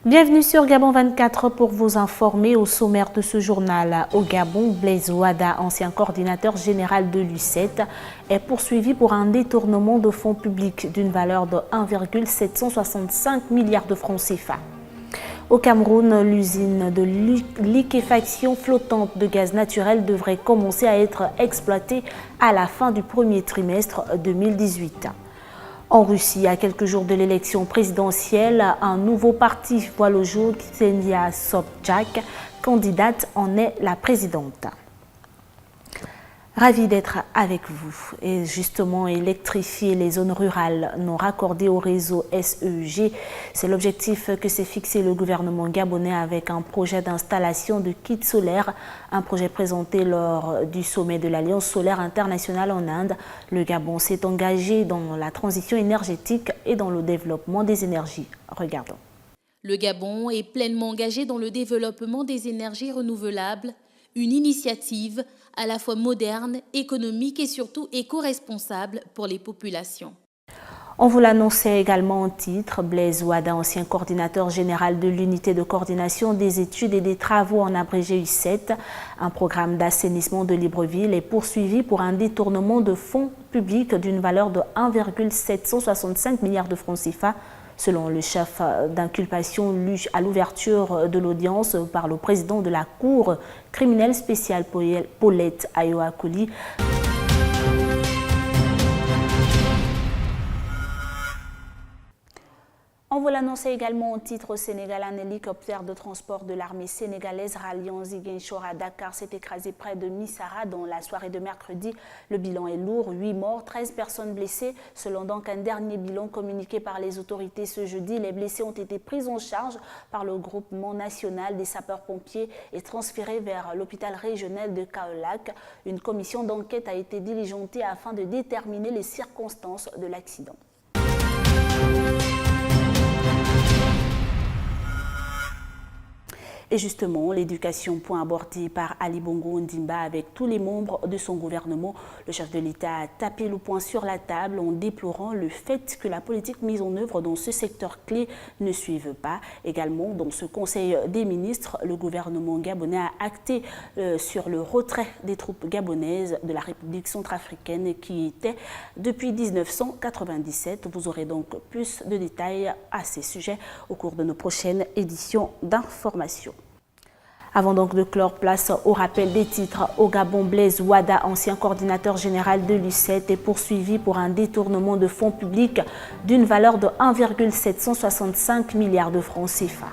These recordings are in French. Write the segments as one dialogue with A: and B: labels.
A: Bienvenue sur Gabon 24 pour vous informer. Au sommaire de ce journal. Au Gabon, Blaise Wada, ancien coordinateur général de l'UCET, est poursuivi pour un détournement de fonds publics d'une valeur de 1,765 milliards de francs CFA. Au Cameroun, l'usine de liquéfaction flottante de gaz naturel devrait commencer à être exploitée à la fin du premier trimestre 2018. En Russie, à quelques jours de l'élection présidentielle, un nouveau parti voit le jour. Ksenia Sobchak, candidate, en est la présidente. Ravi d'être avec vous. Et justement, électrifier les zones rurales non raccordées au réseau SEG, c'est l'objectif que s'est fixé le gouvernement gabonais avec un projet d'installation de kits solaires, un projet présenté lors du sommet de l'Alliance solaire internationale en Inde. Le Gabon s'est engagé dans la transition énergétique et dans le développement des énergies. Regardons.
B: Le Gabon est pleinement engagé dans le développement des énergies renouvelables, une initiative à la fois moderne, économique et surtout éco-responsable pour les populations.
A: On vous l'annonçait également en titre, Blaise Wada, ancien coordinateur général de l'unité de coordination des études et des travaux en abrégé UCET, un programme d'assainissement de Libreville est poursuivi pour un détournement de fonds publics d'une valeur de 1,765 milliards de francs CFA. Selon le chef d'inculpation lu à l'ouverture de l'audience par le président de la Cour criminelle spéciale Paulette Ayoa-Koli. On vous l'annonçait également au titre au Sénégal, un hélicoptère de transport de l'armée sénégalaise ralliant Ziguinchor à Dakar s'est écrasé près de Missara dans la soirée de mercredi. Le bilan est lourd, 8 morts, 13 personnes blessées. Selon donc un dernier bilan communiqué par les autorités ce jeudi, les blessés ont été pris en charge par le groupement national des sapeurs-pompiers et transférés vers l'hôpital régional de Kaolack. Une commission d'enquête a été diligentée afin de déterminer les circonstances de l'accident. Et justement, l'éducation, point abordé par Ali Bongo Ondimba avec tous les membres de son gouvernement. Le chef de l'État a tapé le poing sur la table en déplorant le fait que la politique mise en œuvre dans ce secteur clé ne suive pas. Également, dans ce Conseil des ministres, le gouvernement gabonais a acté sur le retrait des troupes gabonaises de la République centrafricaine qui était depuis 1997. Vous aurez donc plus de détails à ces sujets au cours de nos prochaines éditions d'information. Avant donc de clore, place au rappel des titres. Au Gabon, Blaise Wada, ancien coordinateur général de l'UCET, est poursuivi pour un détournement de fonds publics d'une valeur de 1,765 milliards de francs CFA.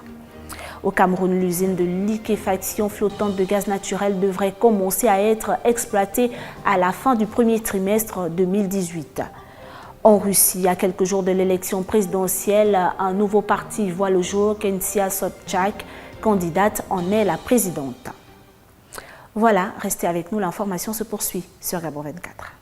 A: Au Cameroun, l'usine de liquéfaction flottante de gaz naturel devrait commencer à être exploitée à la fin du premier trimestre 2018. En Russie, à quelques jours de l'élection présidentielle, un nouveau parti voit le jour. Ksenia Sobchak, candidate, en est la présidente. Voilà, restez avec nous, l'information se poursuit sur Gabon 24.